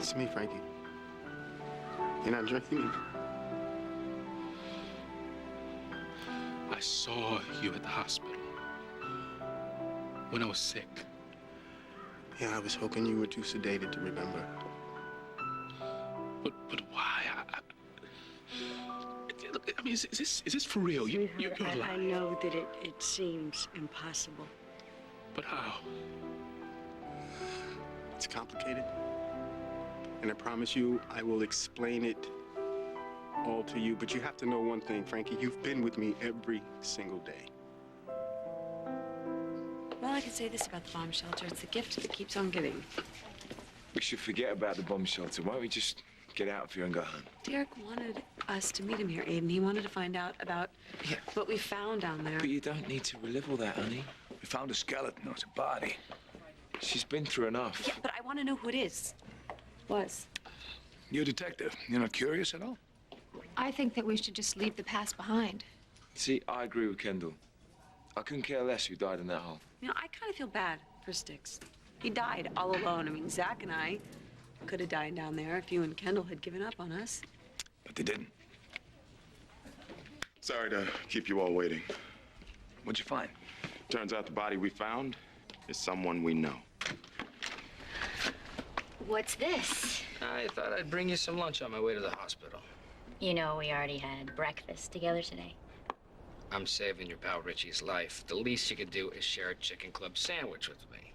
Promise me, Frankie. You're not drinking me. I saw you at the hospital when I was sick. Yeah, I was hoping you were too sedated to remember. But why? Look, I mean, is this for real? You're lying. I know that it seems impossible. But how? It's complicated. And I promise you, I will explain it all to you. But you have to know one thing, Frankie. You've been with me every single day. Well, I can say this about the bomb shelter. It's the gift that keeps on giving. We should forget about the bomb shelter. Why don't we just get out of here and go home? Derek wanted us to meet him here, Aiden. He wanted to find out about what we found down there. But you don't need to relive all that, honey. We found a skeleton. It's a body. She's been through enough. Yeah, but I want to know who it is. Was. You're a detective. You're not curious at all? I think that we should just leave the past behind. See, I agree with Kendall. I couldn't care less who died in that hole. You know, I kind of feel bad for Sticks. He died all alone. I mean, Zach and I could have died down there if you and Kendall had given up on us. But they didn't. Sorry to keep you all waiting. What'd you find? Turns out the body we found is someone we know. What's this? I thought I'd bring you some lunch on my way to the hospital. You know, we already had breakfast together today. I'm saving your pal Richie's life. The least you could do is share a chicken club sandwich with me.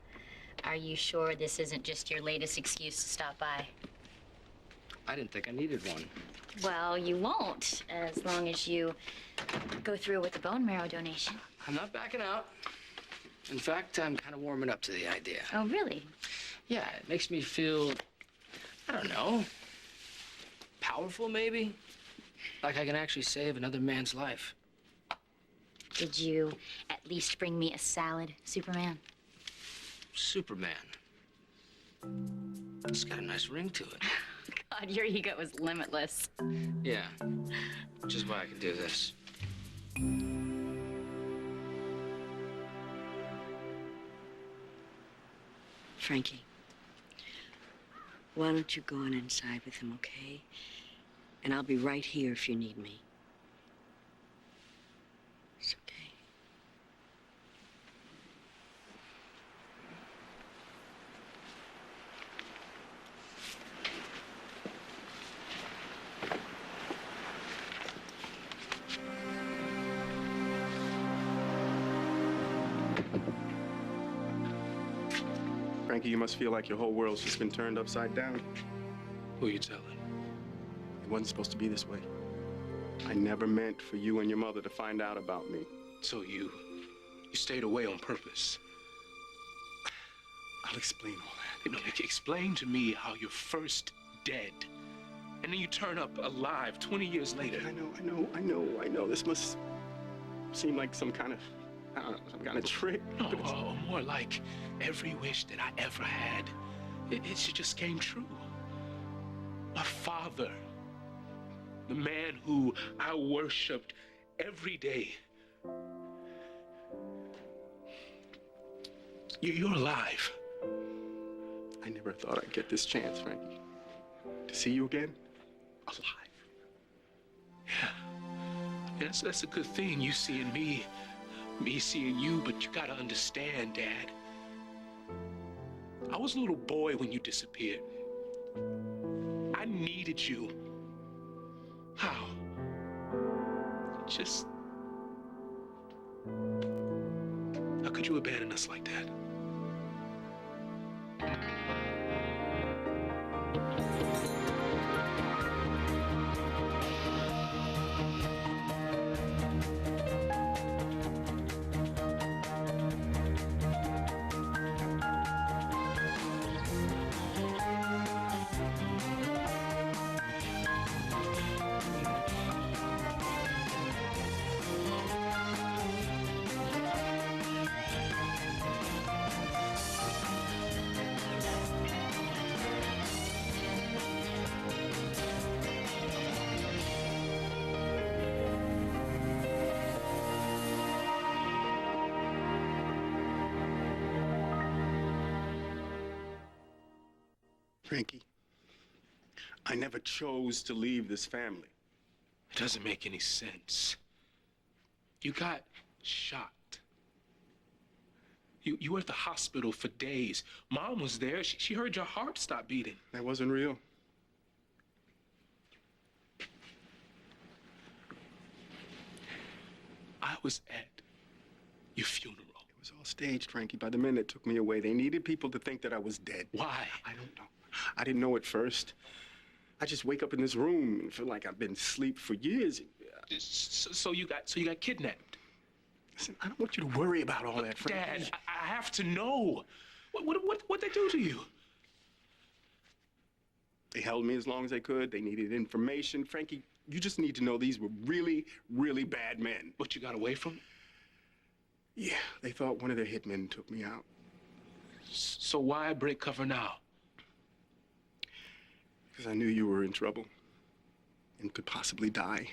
Are you sure this isn't just your latest excuse to stop by? I didn't think I needed one. Well, you won't, as long as you go through with the bone marrow donation. I'm not backing out. In fact, I'm kind of warming up to the idea. Oh, really? Yeah, it makes me feel, I don't know, powerful maybe? Like I can actually save another man's life. Did you at least bring me a salad, Superman? Superman. It's got a nice ring to it. God, your ego is limitless. Yeah, which is why I can do this. Frankie, why don't you go on inside with him, okay? And I'll be right here if you need me. It's okay. Frankie, you must feel like your whole world's just been turned upside down. Who you telling? It wasn't supposed to be this way. I never meant for you and your mother to find out about me. So you stayed away on purpose. I'll explain all that. You know, explain to me how you're first dead, and then you turn up alive 20 years later. I know. This must seem like some kind of, I don't know, some kind of trick. No, more like every wish that I ever had. It just came true. My father, the man who I worshipped every day. You're alive. I never thought I'd get this chance, Frankie. To see you again, alive. Yeah, that's a good thing, you seeing me seeing you, but you gotta understand, Dad. I was a little boy when you disappeared. I needed you. How? Just... How could you abandon us like that? Frankie, I never chose to leave this family. It doesn't make any sense. You got shot. You were at the hospital for days. Mom was there. She heard your heart stop beating. That wasn't real. I was at your funeral. It was all staged, Frankie, by the men that took me away. They needed people to think that I was dead. Why? I don't know. I didn't know at first. I just wake up in this room and feel like I've been asleep for years. So you got kidnapped. Listen, I don't want you to worry about all that, Frankie. Dad, I have to know. What they do to you? They held me as long as they could. They needed information. Frankie, you just need to know these were really, really bad men. But you got away from? Yeah, they thought one of their hitmen took me out. So why break cover now? Because I knew you were in trouble and could possibly die.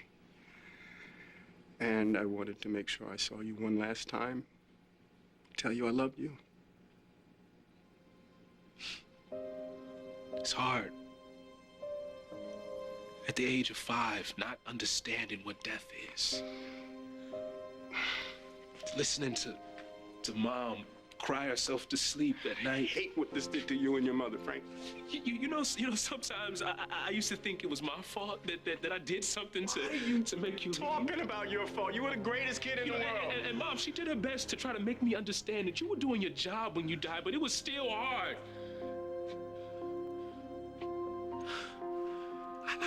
And I wanted to make sure I saw you one last time. Tell you I loved you. It's hard. At the age of 5, not understanding what death is. Listening to Mom cry herself to sleep at I night. hate what this did to you and your mother, Frank. You know, sometimes I used to think it was my fault that I did something to make you Talking about your fault. You were the greatest kid in the world. And Mom, she did her best to try to make me understand that you were doing your job when you died, but it was still hard.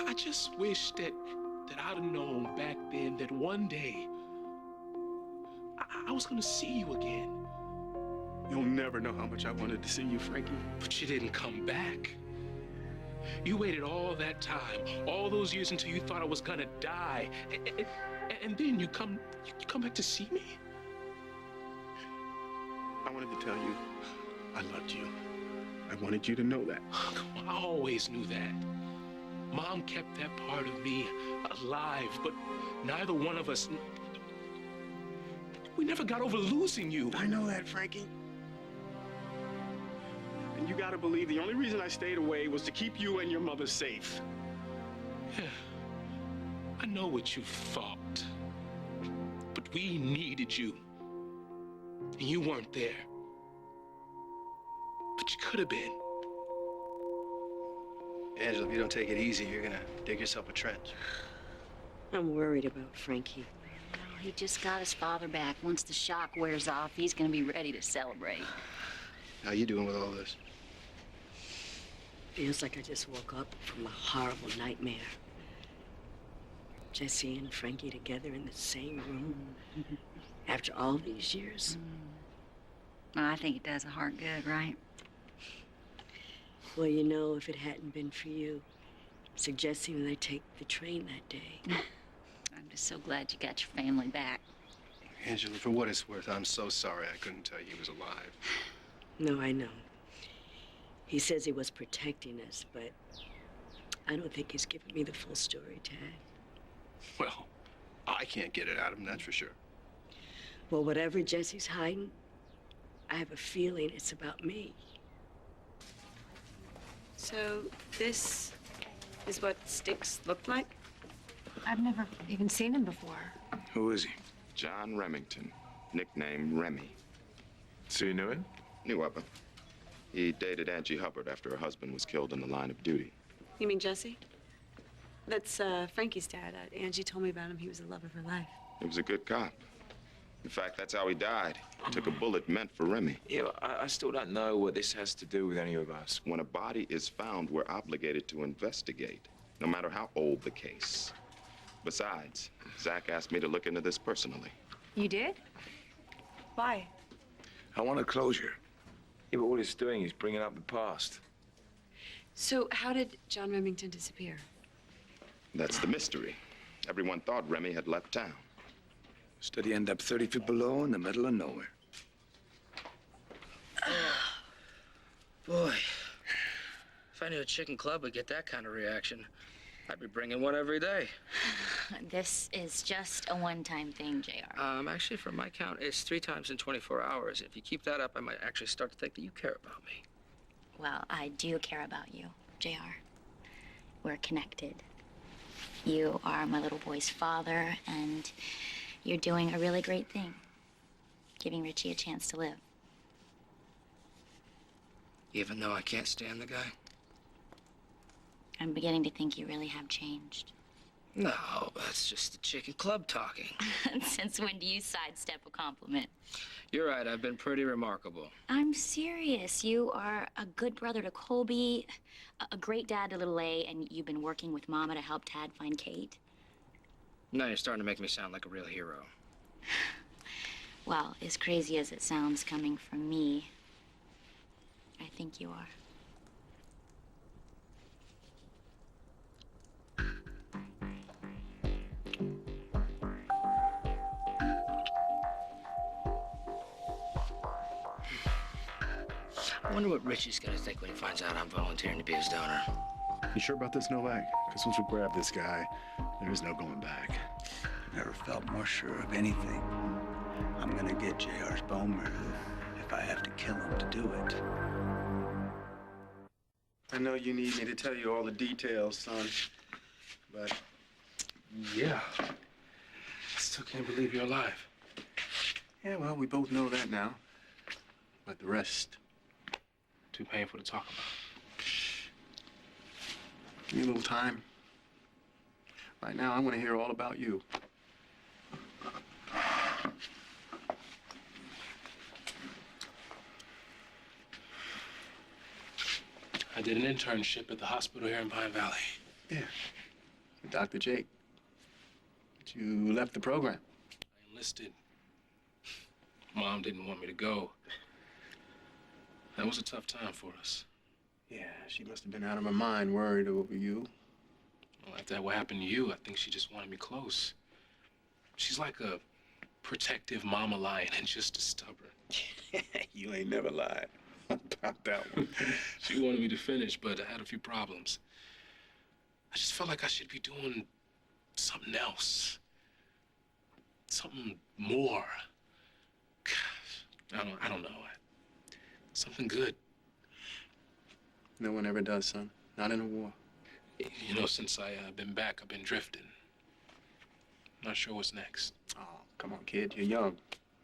I just wish that I'd have known back then that one day I was gonna see you again. You'll never know how much I wanted to see you, Frankie. But you didn't come back. You waited all that time, all those years until you thought I was gonna die, and then you come back to see me. I wanted to tell you I loved you. I wanted you to know that. I always knew that. Mom kept that part of me alive, but neither one of us, we never got over losing you. I know that, Frankie. And you gotta believe the only reason I stayed away was to keep you and your mother safe. Yeah, I know what you thought, but we needed you, and you weren't there. But you could have been. Angela, if you don't take it easy, you're gonna dig yourself a trench. I'm worried about Frankie. Well, he just got his father back. Once the shock wears off, he's gonna be ready to celebrate. How you doing with all this? Feels like I just woke up from a horrible nightmare. Jesse and Frankie together in the same room. After all these years. Well, I think it does a heart good, right? Well, you know, if it hadn't been for you suggesting that I take the train that day. I'm just so glad you got your family back. Angela, for what it's worth, I'm so sorry I couldn't tell you he was alive. No, I know. He says he was protecting us, but I don't think he's given me the full story, Tad. Well, I can't get it out of him, that's for sure. Well, whatever Jesse's hiding, I have a feeling it's about me. So this is what Sticks looked like? I've never even seen him before. Who is he? John Remington, nicknamed Remy. So you knew him? Knew of him. He dated Angie Hubbard after her husband was killed in the line of duty. You mean Jesse? That's Frankie's dad. Angie told me about him. He was the love of her life. He was a good cop. In fact, that's how he died. Took a bullet meant for Remy. Yeah, I still don't know what this has to do with any of us. When a body is found, we're obligated to investigate, no matter how old the case. Besides, Zach asked me to look into this personally. You did? Why? I want a closure. Yeah, but what he's doing is bringing up the past. So how did John Remington disappear? That's the mystery. Everyone thought Remy had left town. Steady end up 30 feet below in the middle of nowhere. Boy, if I knew a chicken club would get that kind of reaction, I'd be bringing one every day. This is just a one-time thing, JR. Actually, from my count, it's 3 times in 24 hours. If you keep that up, I might actually start to think that you care about me. Well, I do care about you, JR. we're connected. You are my little boy's father, and you're doing a really great thing, giving Richie a chance to live. Even though I can't stand the guy? I'm beginning to think you really have changed. No, that's just the chicken club talking. Since when do you sidestep a compliment? You're right, I've been pretty remarkable. I'm serious. You are a good brother to Colby, a great dad to little A, and you've been working with Mama to help Tad find Kate. Now you're starting to make me sound like a real hero. Well, as crazy as it sounds coming from me, I think you are. I wonder what Richie's gonna think when he finds out I'm volunteering to be his donor. You sure about this, Novak? Because once we grab this guy, there is no going back. Never felt more sure of anything. I'm gonna get JR's bone marrow if I have to kill him to do it. I know you need me to tell you all the details, son. But Yeah. I still can't believe you're alive. yeah, well, we both know that now. But the rest, Too painful to talk about. give me a little time. Right now, I want to hear all about you. I did an internship at the hospital here in Pine Valley. Yeah, with Dr. Jake. But you left the program. I enlisted. Mom didn't want me to go. That was a tough time for us. Yeah, she must have been out of her mind worried over you. Well, after what happened to you, I think she just wanted me close. She's like a protective mama lion and just as stubborn. You ain't never lied about that one. She wanted me to finish, but I had a few problems. I just felt like I should be doing something else. Something more. Gosh, I don't know. Something good. No one ever does, son. Not in a war. You know, since I've been back, I've been drifting. Not sure what's next. Oh, come on, kid. You're young.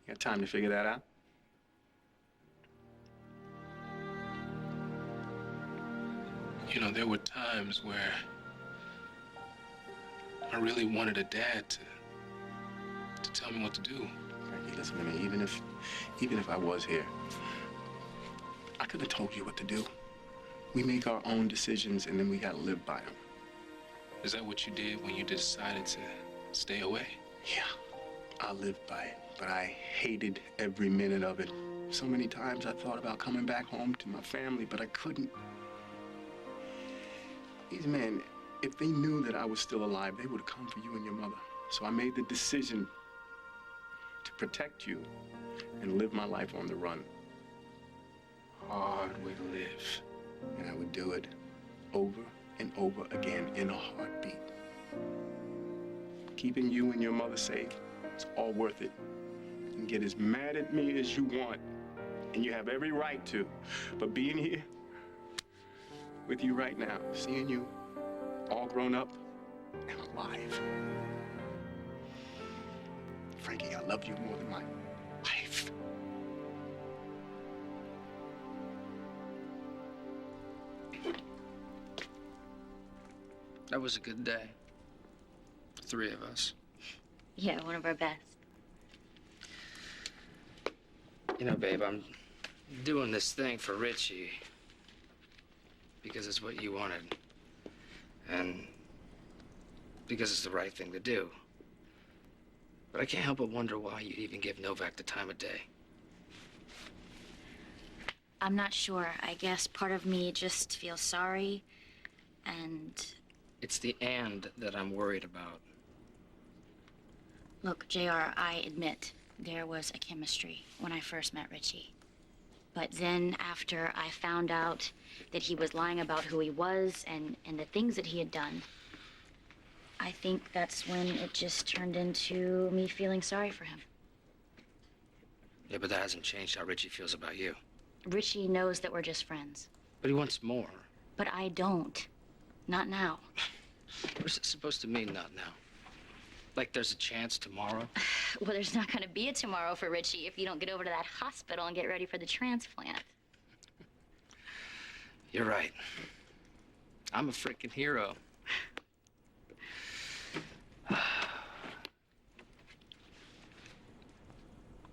You got time to figure that out. You know, there were times where I really wanted a dad to tell me what to do. Frankie, listen to me. Even if I was here, I could have told you what to do. We make our own decisions, and then we gotta live by them. Is that what you did when you decided to stay away? Yeah, I lived by it, but I hated every minute of it. So many times I thought about coming back home to my family, but I couldn't. These men, if they knew that I was still alive, they would have come for you and your mother. So I made the decision to protect you and live my life on the run. Hard way to live. And I would do it over and over again in a heartbeat. Keeping you and your mother safe, it's all worth it. You can get as mad at me as you want, and you have every right to. But being here with you right now, seeing you all grown up and alive. Frankie, I love you more than my life. That was a good day. The three of us. Yeah, one of our best. You know, babe, I'm doing this thing for Richie because it's what you wanted. And because it's the right thing to do. But I can't help but wonder why you'd even give Novak the time of day. I'm not sure. I guess part of me just feels sorry, and... It's the "and" that I'm worried about. Look, JR, I admit there was a chemistry when I first met Richie. But then after I found out that he was lying about who he was and the things that he had done, I think that's when it just turned into me feeling sorry for him. Yeah, but that hasn't changed how Richie feels about you. Richie knows that we're just friends, But he wants more. but I don't. Not now. What's it supposed to mean, not now? Like there's a chance tomorrow? Well, there's not gonna be a tomorrow for Richie if you don't get over to that hospital and get ready for the transplant. You're right. I'm a freaking hero.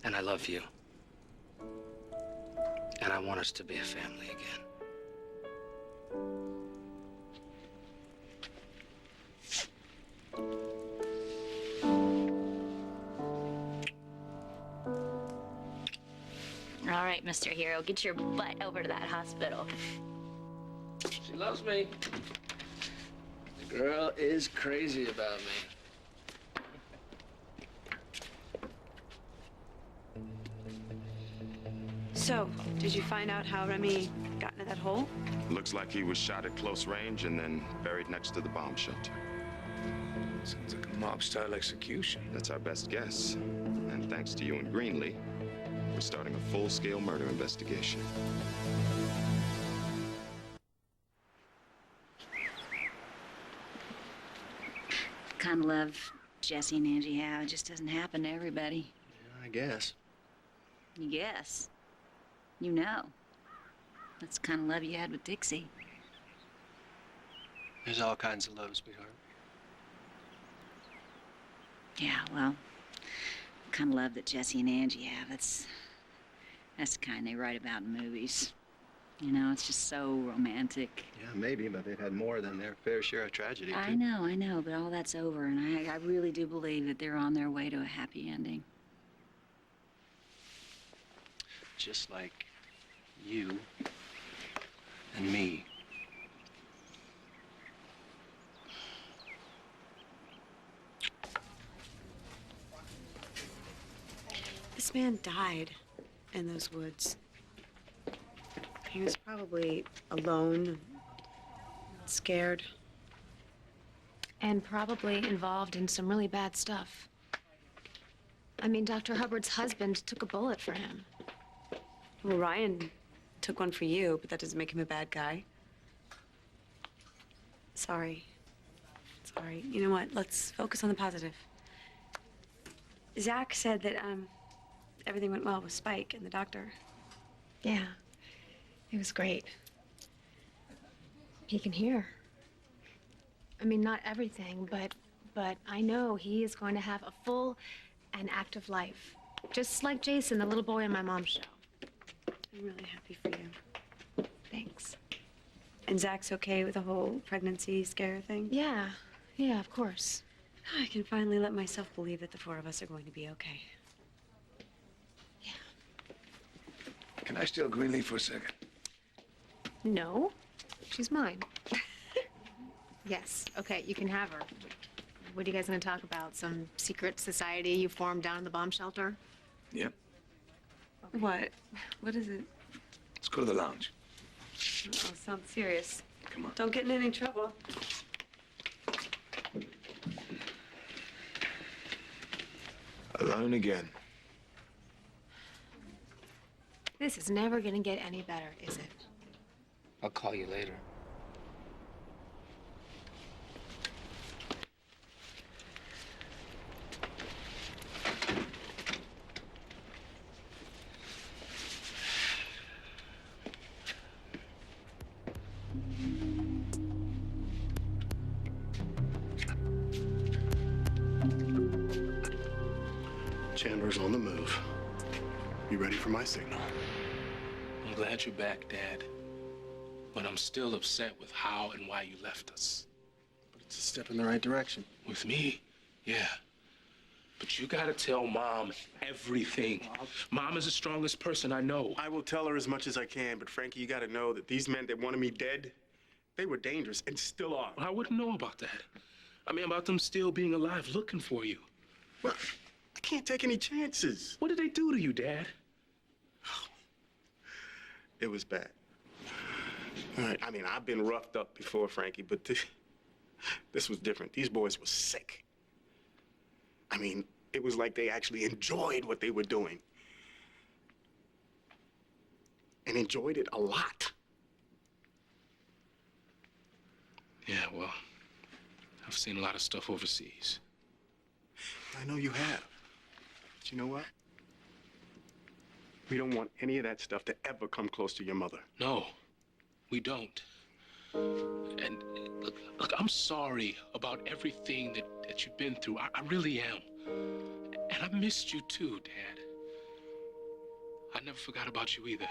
And I love you. And I want us to be a family again. All right, Mr. Hero, get your butt over to that hospital. She loves me. The girl is crazy about me. So, did you find out how Remy got into that hole? Looks like he was shot at close range and then buried next to the bomb shelter. Sounds like a mob-style execution. That's our best guess. And thanks to you and Greenlee, we're starting a full-scale murder investigation. Kind of love Jesse and Angie have. It just doesn't happen to everybody. I guess. You guess. You know. That's the kind of love you had with Dixie. There's all kinds of love, sweetheart. Yeah, well, the kind of love that Jesse and Angie have, that's the kind they write about in movies. You know, it's just so romantic. Yeah, maybe, but they've had more than their fair share of tragedy, too. I know, but all that's over, and I really do believe that they're on their way to a happy ending. Just like you and me. This man died in those woods. He was probably alone, scared. And probably involved in some really bad stuff. I mean, Dr. Hubbard's husband took a bullet for him. Well, Ryan took one for you, but that doesn't make him a bad guy. Sorry. You know what? Let's focus on the positive. Zach said that, everything went well with Spike and the doctor. Yeah, it was great. He can hear. I mean, not everything, but I know he is going to have a full and active life. Just like Jason, the little boy in my mom's show. I'm really happy for you. Thanks. And Zach's okay with the whole pregnancy scare thing? Yeah, of course. I can finally let myself believe that the four of us are going to be okay. Can I steal Greenlee for a second? No, she's mine. Yes, okay, you can have her. What are you guys gonna talk about? Some secret society you formed down in the bomb shelter? Yep. What? What is it? Let's go to the lounge. Oh, sounds serious. Come on. Don't get in any trouble. Alone again. This is never gonna get any better, is it? I'll call you later. Chandler's on the move. You ready for my signal? I'm glad you're back, Dad. But I'm still upset with how and why you left us. But it's a step in the right direction. With me? Yeah. But you gotta tell Mom everything. Mom is the strongest person I know. I will tell her as much as I can, but Frankie, you gotta know that these men that wanted me dead, they were dangerous and still are. I wouldn't know about that. I mean, about them still being alive looking for you. Well, I can't take any chances. What did they do to you, Dad? It was bad. All right, I mean, I've been roughed up before, Frankie, but this was different. These boys were sick. I mean, it was like they actually enjoyed what they were doing. And enjoyed it a lot. Yeah, well, I've seen a lot of stuff overseas. I know you have. But you know what? We don't want any of that stuff to ever come close to your mother. No, we don't. And look, I'm sorry about everything that you've been through. I really am. And I missed you too, Dad. I never forgot about you either.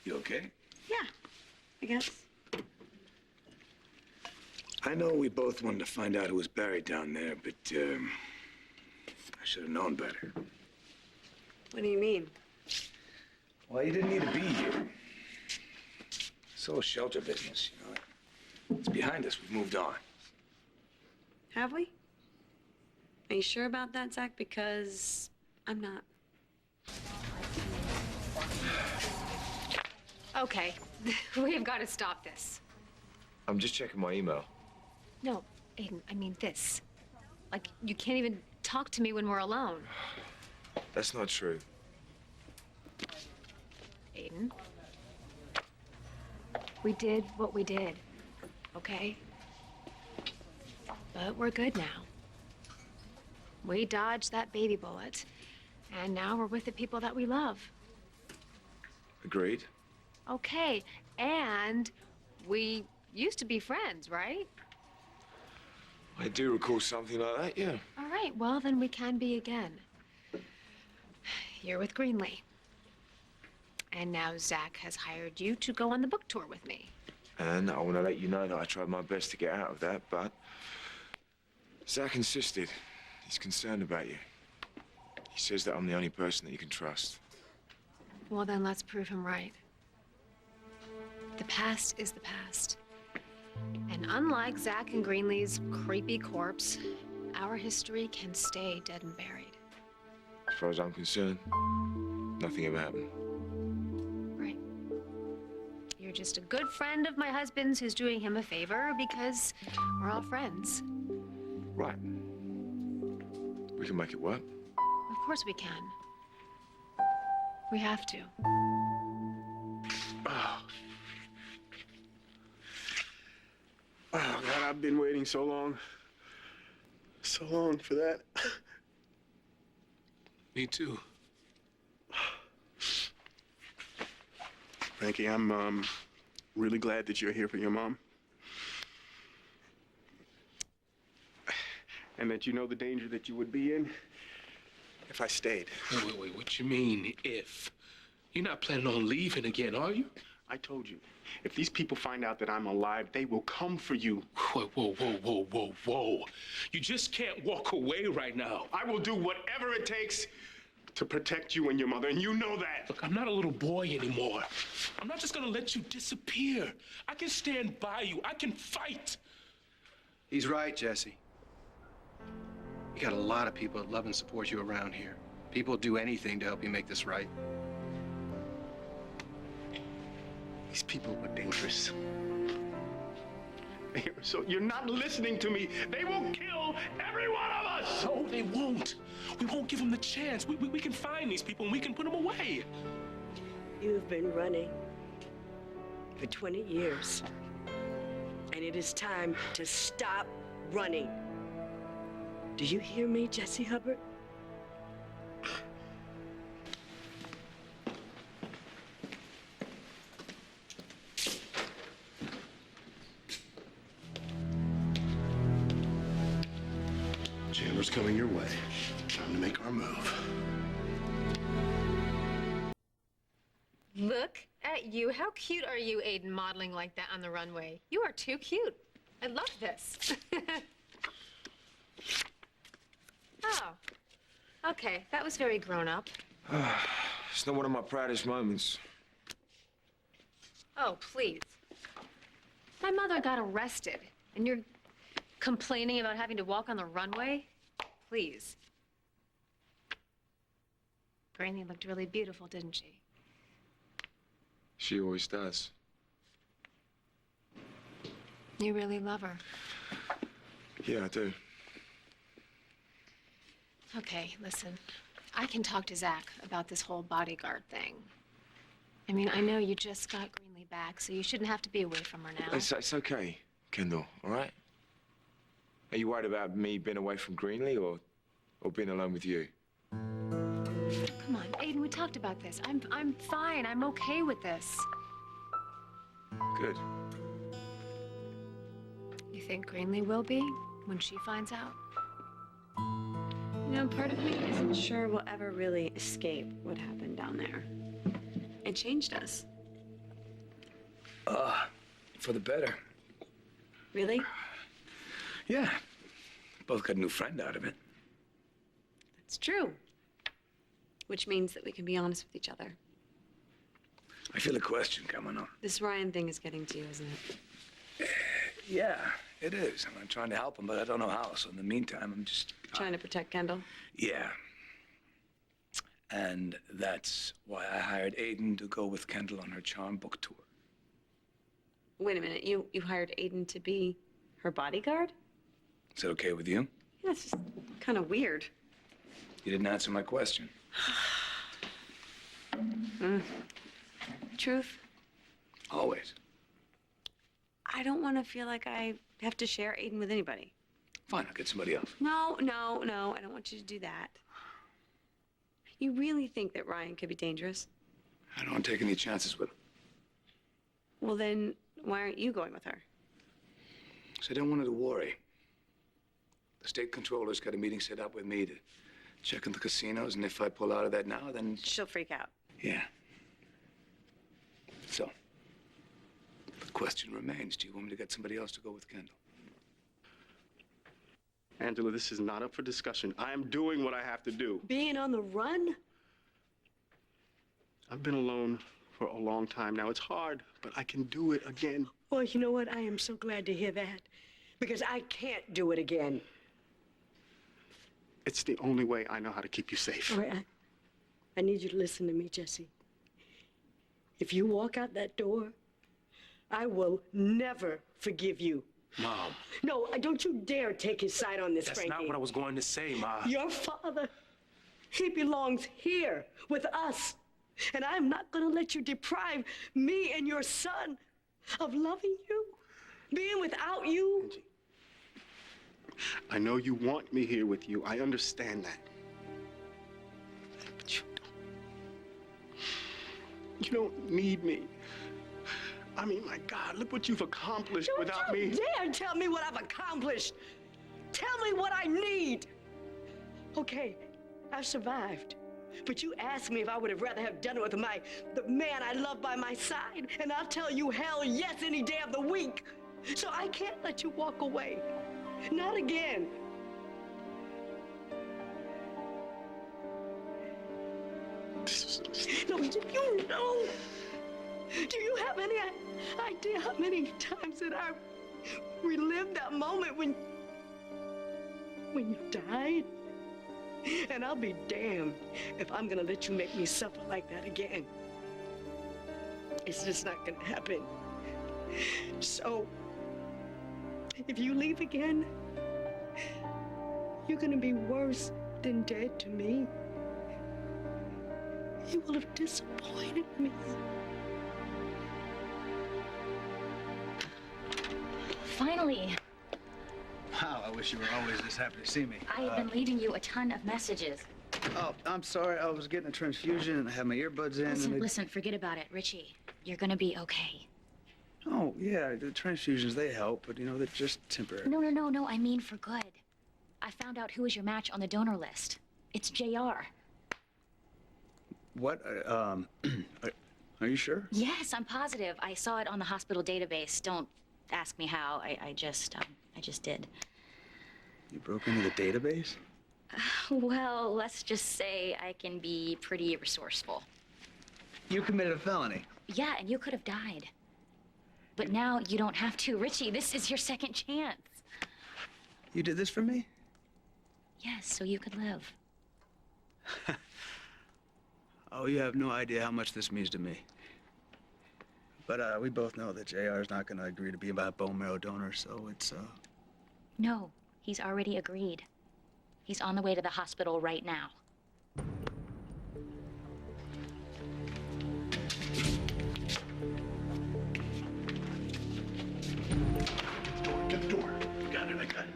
You okay? Yeah, I guess. I know we both wanted to find out who was buried down there, but I should have known better. What do you mean? Well, you didn't need to be here. This whole shelter business, you know, it's behind us. We've moved on. Have we? Are you sure about that, Zach? Because I'm not. Okay, we've got to stop this. I'm just checking my email. No, Aiden, I mean this. Like, you can't even talk to me when we're alone. That's not true. Aiden. We did what we did, okay? But we're good now. We dodged that baby bullet, and now we're with the people that we love. Agreed. Okay, and we used to be friends, right? I do recall something like that, yeah. All right, well, then we can be again. You're with Greenlee. And now Zach has hired you to go on the book tour with me. And I want to let you know that I tried my best to get out of that, but Zach insisted. He's concerned about you. He says that I'm the only person that you can trust. Well, then let's prove him right. The past is the past. And unlike Zach and Greenlee's creepy corpse, our history can stay dead and buried. As far as I'm concerned, nothing ever happened. Right. You're just a good friend of my husband's who's doing him a favor because we're all friends. Right. We can make it work. Of course we can. We have to. Oh, God, I've been waiting so long. So long for that. Me too. Frankie, I'm really glad that you're here for your mom. And that you know the danger that you would be in if I stayed. Wait, what you mean, if? You're not planning on leaving again, are you? I told you, if these people find out that I'm alive, they will come for you. Whoa. You just can't walk away right now. I will do whatever it takes to protect you and your mother, and you know that. Look, I'm not a little boy anymore. I'm not just gonna let you disappear. I can stand by you. I can fight. He's right, Jesse. You got a lot of people that love and support you around here. People do anything to help you make this right. These people were dangerous. So you're not listening to me. They will kill every one of us. No, they won't. We won't give them the chance. We can find these people and we can put them away. You've been running for 20 years. And it is time to stop running. Do you hear me, Jesse Hubbard? Chandler's coming your way. Time to make our move. Look at you. How cute are you, Aiden, modeling like that on the runway? You are too cute. I love this. Oh. Okay, that was very grown up. It's not one of my proudest moments. Oh, please. My mother got arrested, and you're complaining about having to walk on the runway? Please. Granny looked really beautiful, didn't she? She always does. You really love her. Yeah, I do. Okay, listen. I can talk to Zach about this whole bodyguard thing. I mean, I know you just got Greenlee back, so you shouldn't have to be away from her now. It's okay, Kendall, all right? Are you worried about me being away from Greenlee or being alone with you? Come on, Aiden, we talked about this. I'm fine. I'm okay with this. Good. You think Greenlee will be when she finds out? You know, part of me isn't sure we'll ever really escape what happened down there. It changed us. For the better. Really? Yeah. Both got a new friend out of it. It's true. Which means that we can be honest with each other. I feel a question coming on. This Ryan thing is getting to you, isn't it? Yeah, it is. I'm trying to help him, but I don't know how. So in the meantime, I'm just... Trying to protect Kendall? Yeah. And that's why I hired Aiden to go with Kendall on her charm book tour. Wait a minute, you hired Aiden to be her bodyguard? Is that okay with you? Yeah, it's just kind of weird. You didn't answer my question. Truth? Always. I don't want to feel like I have to share Aiden with anybody. Fine, I'll get somebody else. No, I don't want you to do that. You really think that Ryan could be dangerous? I don't want to take any chances with him. Well, then why aren't you going with her? So I don't want her to worry. The state controller's got a meeting set up with me to check in the casinos, and if I pull out of that now, then... She'll freak out. Yeah. So, the question remains, do you want me to get somebody else to go with Kendall? Angela, this is not up for discussion. I am doing what I have to do. Being on the run? I've been alone for a long time now. It's hard, but I can do it again. Well, you know what? I am so glad to hear that. Because I can't do it again. It's the only way I know how to keep you safe. All right, I need you to listen to me, Jesse. If you walk out that door, I will never forgive you. Mom. No, don't you dare take his side on this, That's Frankie. not what I was going to say, Ma. Your father, he belongs here with us. And I'm not gonna let you deprive me and your son of loving you, being without you. Angie, I know you want me here with you. I understand that. But you don't need me. I mean, my God, look what you've accomplished without me. Don't you dare tell me what I've accomplished. Tell me what I need. Okay, I've survived. But you asked me if I would have rather have done it with the man I love by my side, and I'll tell you hell yes any day of the week. So I can't let you walk away. Not again. No, do you know? Do you have any idea how many times that I relived that moment when you died? And I'll be damned if I'm gonna let you make me suffer like that again. It's just not gonna happen. So, if you leave again, you're gonna be worse than dead to me. You will have disappointed me. Finally. Wow, I wish you were always this happy to see me. I have been leaving you a ton of messages. Oh, I'm sorry. I was getting a transfusion and I had my earbuds in. Listen, forget about it. Richie, you're gonna be okay. Oh, yeah, the transfusions, they help, but, you know, they're just temporary. No, I mean for good. I found out who is your match on the donor list. It's JR. What? Are you sure? Yes, I'm positive. I saw it on the hospital database. Don't ask me how. I just did. You broke into the database? Well, let's just say I can be pretty resourceful. You committed a felony. Yeah, and you could have died. But now you don't have to. Richie, this is your second chance. You did this for me? Yes, so you could live. Oh, you have no idea how much this means to me. But we both know that JR is not going to agree to be a bone marrow donor, so it's, No, he's already agreed. He's on the way to the hospital right now. Get the door. Got it, I got it.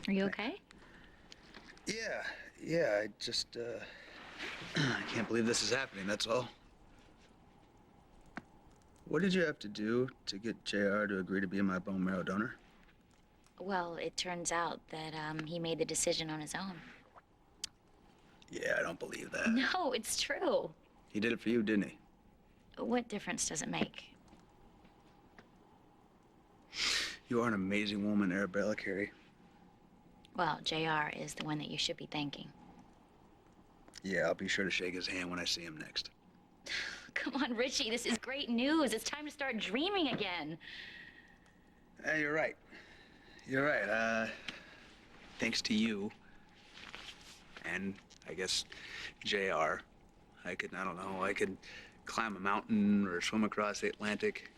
Are you okay? Yeah, I just, I can't believe this is happening, that's all. What did you have to do to get JR to agree to be my bone marrow donor? Well, it turns out that he made the decision on his own. Yeah, I don't believe that. No, it's true. He did it for you, didn't he? What difference does it make? You are an amazing woman, Arabella Carey. Well, JR is the one that you should be thanking. Yeah, I'll be sure to shake his hand when I see him next. Come on, Richie, this is great news. It's time to start dreaming again. You're right. You're right. Thanks to you, and I guess JR, I could climb a mountain or swim across the Atlantic,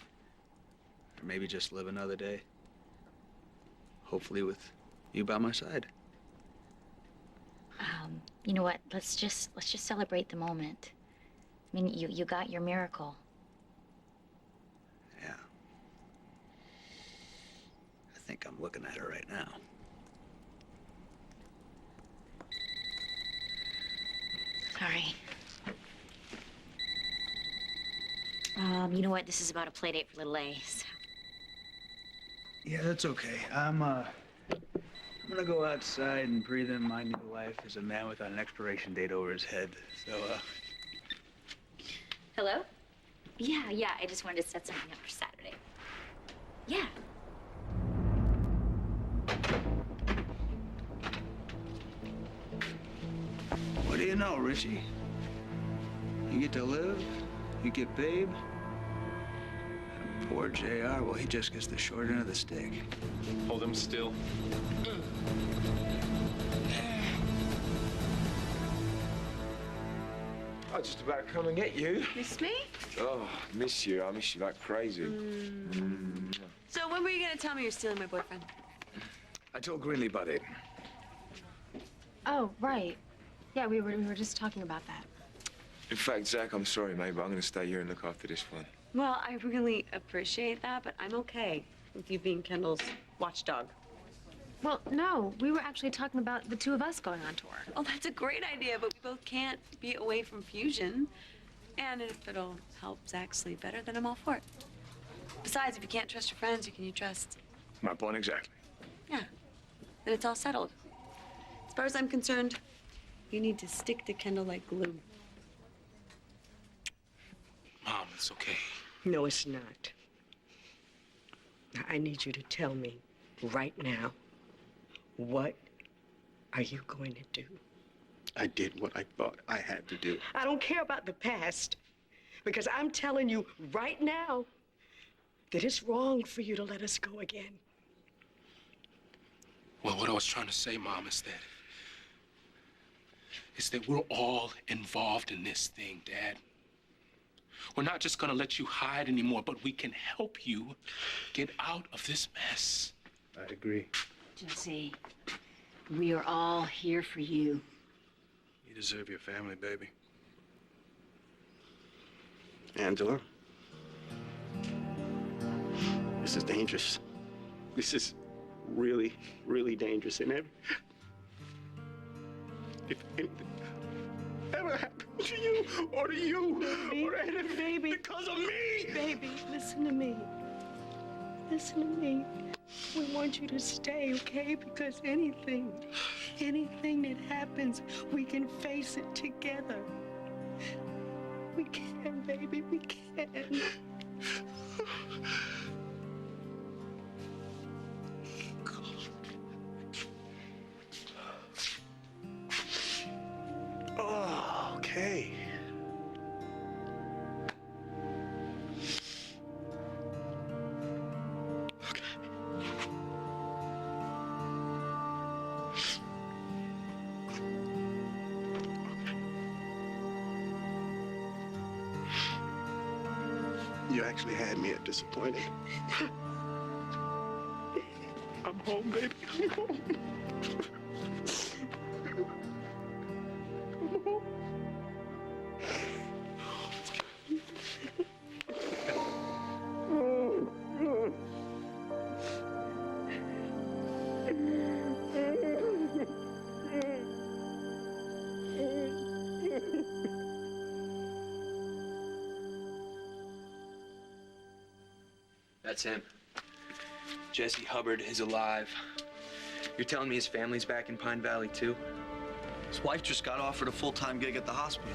or maybe just live another day. Hopefully with you by my side. You know what? Let's just celebrate the moment. I mean, you got your miracle. Yeah. I think I'm looking at her right now. Sorry. You know what? This is about a play date for little A. So. Yeah, that's okay. I'm gonna go outside and breathe in my new life as a man without an expiration date over his head. So, Hello? Yeah, I just wanted to set something up for Saturday. Yeah. What do you know, Richie? You get to live, you get babe. And poor JR, well, he just gets the short end of the stick. Hold him still. I was just about to come and get you. Miss me? Oh, miss you. I miss you like crazy. So when were you gonna tell me you're stealing my boyfriend? I told Greenlee about it. Oh, right. Yeah, we were just talking about that. In fact, Zach, I'm sorry, mate, but I'm going to stay here and look after this one. Well, I really appreciate that, but I'm okay with you being Kendall's watchdog. Well, no, we were actually talking about the two of us going on tour. Oh, that's a great idea, but we both can't be away from Fusion. And if it'll help Zach sleep better, then I'm all for it. Besides, if you can't trust your friends, who can you trust? My point exactly. Yeah, then it's all settled. As far as I'm concerned, you need to stick to Kendall like glue. Mom, it's okay. No, it's not. Now, I need you to tell me right now, what are you going to do? I did what I thought I had to do. I don't care about the past, because I'm telling you right now that it's wrong for you to let us go again. Well, what I was trying to say, Mom, is that we're all involved in this thing, Dad. We're not just gonna let you hide anymore, but we can help you get out of this mess. I agree. Jesse, we are all here for you. You deserve your family, baby. Angela, this is dangerous. This is really, really dangerous. And if anything ever happened to you or to you or anything Baby, because of me. Baby, listen to me. Listen to me. We want you to stay, okay? Because anything that happens, we can face it together. We can, baby, we can. Oh, okay. you actually had me at disappointed. I'm home, baby. I'm home. I'm home. That's him. Jesse Hubbard is alive. You're telling me his family's back in Pine Valley, too? His wife just got offered a full-time gig at the hospital.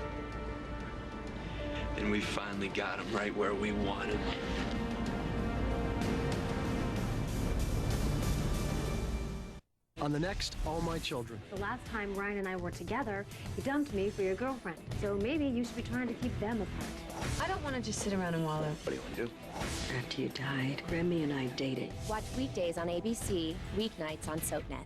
Then we finally got him right where we want him. On the next All My Children. The last time Ryan and I were together, he dumped me for your girlfriend. So maybe you should be trying to keep them apart. I don't want to just sit around and wallow. What do you want to do? After you died, Remy and I dated. Watch weekdays on ABC, weeknights on SoapNet.